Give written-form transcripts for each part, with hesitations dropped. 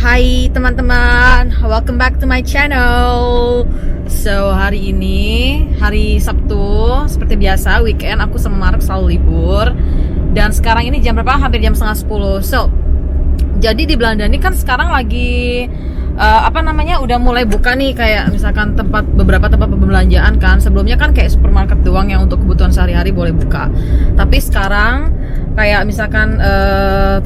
Hai teman-teman, welcome back to my channel. So hari ini hari Sabtu, seperti biasa weekend aku sama Mark selalu libur. Dan sekarang ini jam berapa? Hampir jam setengah 10. So jadi di Belanda ini kan sekarang lagi udah mulai buka nih, kayak misalkan beberapa tempat perbelanjaan kan. Sebelumnya kan kayak supermarket doang yang untuk kebutuhan sehari-hari boleh buka. Tapi sekarang kayak misalkan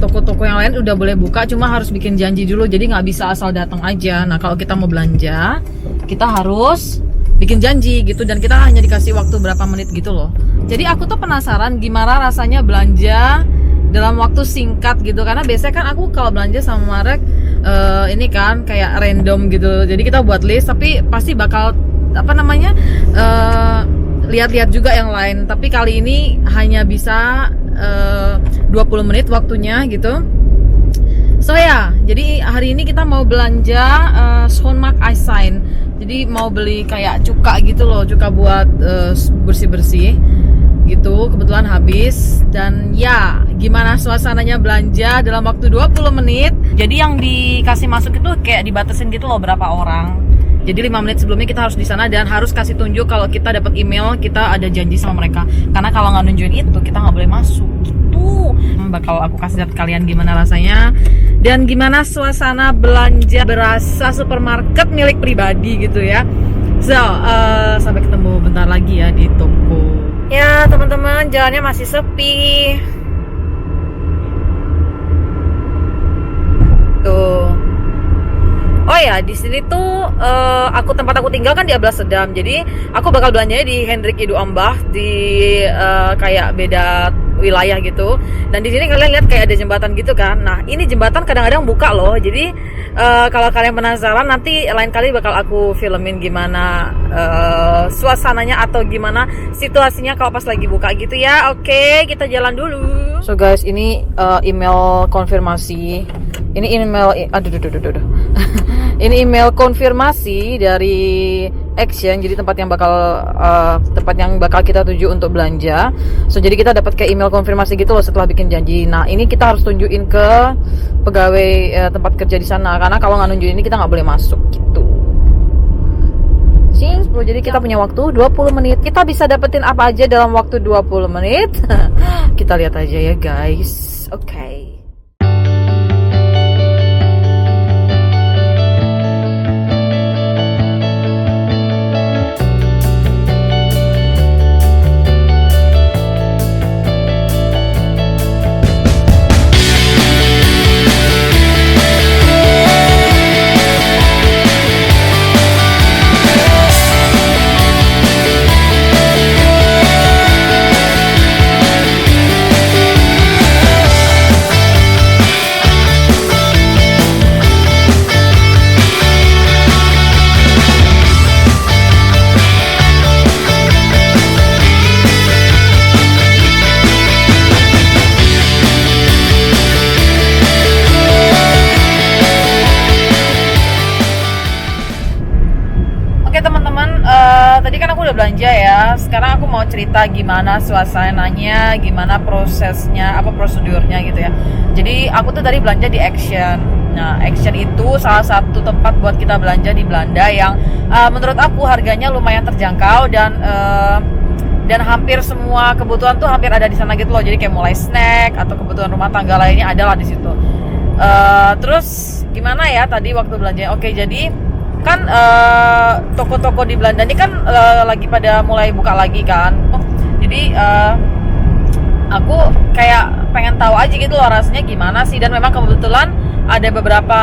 toko-toko yang lain udah boleh buka, cuma harus bikin janji dulu, jadi nggak bisa asal datang aja. Nah kalau kita mau belanja, kita harus bikin janji gitu, dan kita hanya dikasih waktu berapa menit gitu loh. Jadi aku tuh penasaran gimana rasanya belanja dalam waktu singkat gitu, karena biasanya kan aku kalau belanja sama Marek ini kan kayak random gitu, jadi kita buat list, tapi pasti bakal lihat-lihat juga yang lain. Tapi kali ini hanya bisa 20 menit waktunya gitu. So ya, jadi hari ini kita mau belanja Schoonmaak Icing. Jadi mau beli kayak cuka gitu loh, cuka buat bersih-bersih gitu. Kebetulan habis. Dan ya, gimana suasananya belanja dalam waktu 20 menit. Jadi yang dikasih masuk itu kayak dibatasin gitu loh berapa orang. Jadi 5 menit sebelumnya kita harus di sana dan harus kasih tunjuk kalau kita dapat email, kita ada janji sama mereka. Karena kalau nggak nunjukin itu, kita nggak boleh masuk gitu. Bakal aku kasih lihat kalian gimana rasanya dan gimana suasana belanja berasa supermarket milik pribadi gitu ya. So, sampai ketemu bentar lagi ya di toko. Ya teman-teman, jalannya masih sepi. Tuh. Oh ya, di sini tuh tempat aku tinggal kan di Alblasserdam. Jadi aku bakal belanjanya di Hendrik Ido Ambacht, di kayak beda wilayah gitu. Dan di sini kalian lihat kayak ada jembatan gitu kan. Nah, ini jembatan kadang-kadang buka loh. Jadi kalau kalian penasaran, nanti lain kali bakal aku filmin gimana suasananya atau gimana situasinya kalau pas lagi buka gitu ya. Oke, kita jalan dulu. So guys, ini email konfirmasi. Ini email ini email konfirmasi dari Action, jadi tempat yang bakal kita tuju untuk belanja. So jadi kita dapat kayak email konfirmasi gitu loh setelah bikin janji. Nah ini kita harus tunjukin ke pegawai tempat kerja di sana, karena kalau nggak nunjukin ini kita nggak boleh masuk gitu. Jadi kita punya waktu 20 menit. Kita bisa dapetin apa aja dalam waktu 20 menit? Kita lihat aja ya guys. Oke. Tadi kan aku udah belanja ya. Sekarang aku mau cerita gimana suasananya, gimana prosesnya, apa prosedurnya gitu ya. Jadi aku tuh tadi belanja di Action. Nah, Action itu salah satu tempat buat kita belanja di Belanda yang menurut aku harganya lumayan terjangkau dan hampir semua kebutuhan tuh hampir ada di sana gitu loh. Jadi kayak mulai snack atau kebutuhan rumah tangga lainnya adalah di situ. Terus gimana ya tadi waktu belanja? Oke, jadi kan toko-toko di Belanda ini kan lagi pada mulai buka lagi kan. Jadi aku kayak pengen tahu aja gitu loh rasanya gimana sih, dan memang kebetulan ada beberapa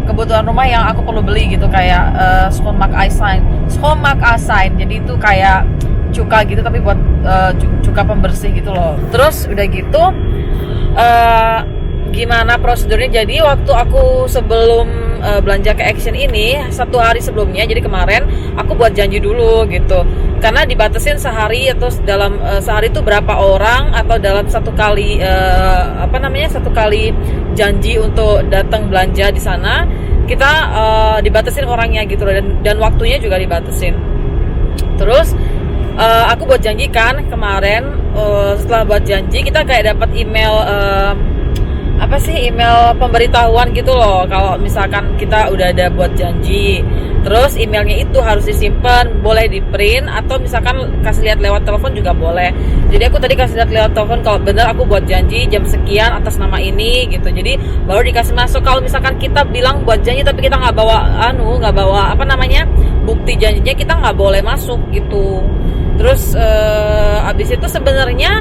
kebutuhan rumah yang aku perlu beli gitu, kayak Schoonmaak Icing. Jadi itu kayak cuka gitu tapi buat cuka pembersih gitu loh. Terus udah gitu gimana prosedurnya? Jadi waktu aku sebelum belanja ke Action ini, 1 hari sebelumnya, jadi kemarin aku buat janji dulu gitu, karena dibatasin sehari atau dalam sehari itu berapa orang, atau dalam satu kali janji untuk datang belanja di sana kita dibatasin orangnya gitu loh, dan waktunya juga dibatasin. Terus aku buat janji kan kemarin, setelah buat janji kita kayak dapat email apa sih, email pemberitahuan gitu loh kalau misalkan kita udah ada buat janji. Terus emailnya itu harus disimpan, boleh di print atau misalkan kasih lihat lewat telepon juga boleh. Jadi aku tadi kasih lihat lewat telepon kalau bener aku buat janji jam sekian atas nama ini gitu. Jadi baru dikasih masuk. Kalau misalkan kita bilang buat janji tapi kita nggak bawa apa namanya, bukti janjinya, kita nggak boleh masuk gitu. Terus abis itu sebenarnya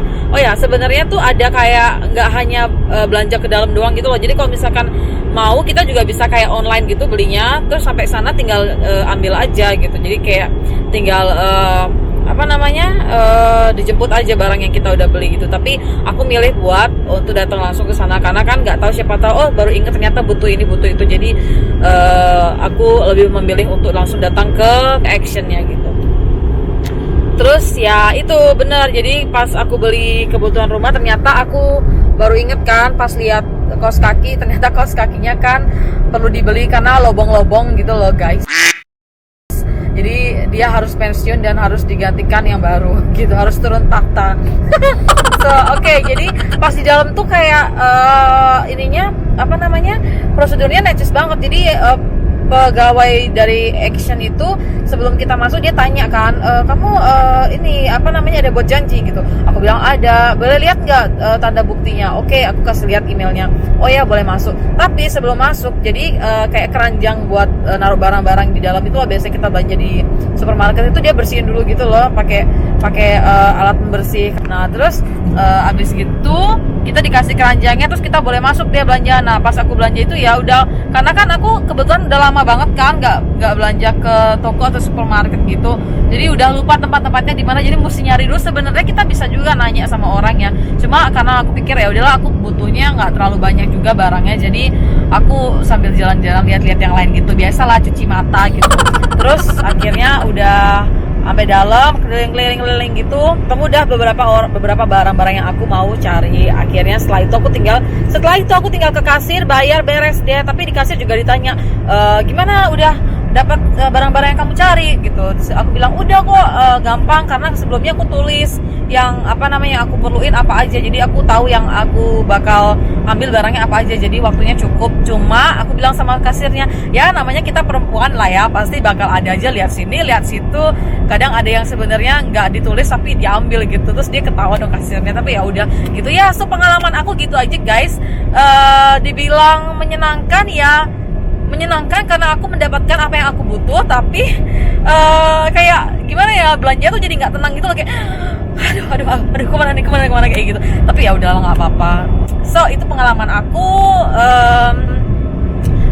tuh ada kayak nggak hanya belanja ke dalam doang gitu loh. Jadi kalau misalkan mau, kita juga bisa kayak online gitu belinya, terus sampai sana tinggal ambil aja gitu. Jadi kayak tinggal dijemput aja barang yang kita udah beli gitu. Tapi aku milih buat untuk datang langsung ke sana karena kan nggak tahu, siapa tahu baru inget ternyata butuh ini butuh itu. Jadi aku lebih memilih untuk langsung datang ke actionnya gitu. Terus ya itu benar, jadi pas aku beli kebutuhan rumah ternyata aku baru inget kan pas lihat kaos kaki, ternyata kaos kakinya kan perlu dibeli karena lobong-lobong gitu loh guys. Jadi dia harus pensiun dan harus digantikan yang baru gitu, harus turun takhta. Oke, jadi pas di dalam tuh kayak prosedurnya necis banget. Jadi pegawai dari Action itu sebelum kita masuk dia tanya kan, kamu ada buat janji gitu. Aku bilang ada, boleh lihat nggak tanda buktinya? Oke, aku kasih lihat emailnya. Oh ya, boleh masuk. Tapi sebelum masuk, jadi kayak keranjang buat naruh barang-barang di dalam itu loh, biasanya kita belanja di supermarket itu dia bersihin dulu gitu loh, pakai alat pembersih. Nah terus abis gitu kita dikasih keranjangnya, terus kita boleh masuk dia belanja. Nah pas aku belanja itu ya udah, karena kan aku kebetulan udah lama banget kan nggak belanja ke toko atau supermarket gitu, jadi udah lupa tempat-tempatnya di mana, jadi mesti nyari dulu. Sebenarnya kita bisa juga nanya sama orang ya, cuma karena aku pikir ya udahlah, aku butuhnya nggak terlalu banyak juga barangnya, jadi aku sambil jalan-jalan lihat-lihat yang lain gitu, biasalah cuci mata gitu. Terus akhirnya udah sampai dalam, keliling-keliling gitu, ketemu udah beberapa barang-barang yang aku mau cari. Akhirnya setelah itu aku tinggal ke kasir, bayar, beres deh. Tapi di kasir juga ditanya, gimana udah dapat barang-barang yang kamu cari gitu. Terus aku bilang udah kok, gampang, karena sebelumnya aku tulis yang aku perluin apa aja, jadi aku tahu yang aku bakal ambil barangnya apa aja, jadi waktunya cukup. Cuma aku bilang sama kasirnya, ya namanya kita perempuan lah ya, pasti bakal ada aja lihat sini lihat situ, kadang ada yang sebenarnya nggak ditulis tapi diambil gitu. Terus dia ketawa dong kasirnya, tapi ya udah gitu ya. So pengalaman aku gitu aja guys. Dibilang menyenangkan ya, menyenangkan karena aku mendapatkan apa yang aku butuh, tapi kayak gimana ya, belanja tuh jadi nggak tenang gitu loh, kayak aduh kemana kayak gitu. Tapi ya udahlah, nggak apa-apa. So itu pengalaman aku.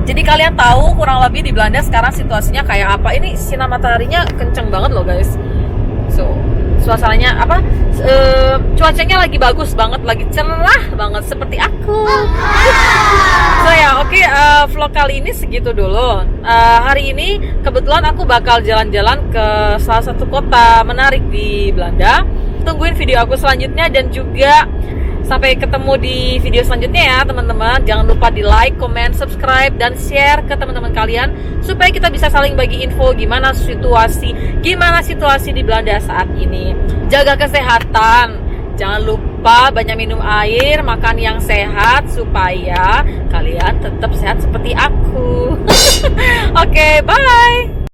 Jadi kalian tahu kurang lebih di Belanda sekarang situasinya kayak apa. Ini sinar mataharinya kenceng banget loh guys. So suasananya cuacanya lagi bagus banget, lagi cerah banget seperti aku. So ya oke, vlog kali ini segitu dulu. Hari ini kebetulan aku bakal jalan-jalan ke salah satu kota menarik di Belanda. Tungguin video aku selanjutnya, dan juga sampai ketemu di video selanjutnya ya teman-teman. Jangan lupa di like, comment, subscribe, dan share ke teman-teman kalian supaya kita bisa saling bagi info gimana situasi di Belanda saat ini. Jaga kesehatan, jangan lupa banyak minum air, makan yang sehat supaya kalian tetap sehat seperti aku. Oke, bye.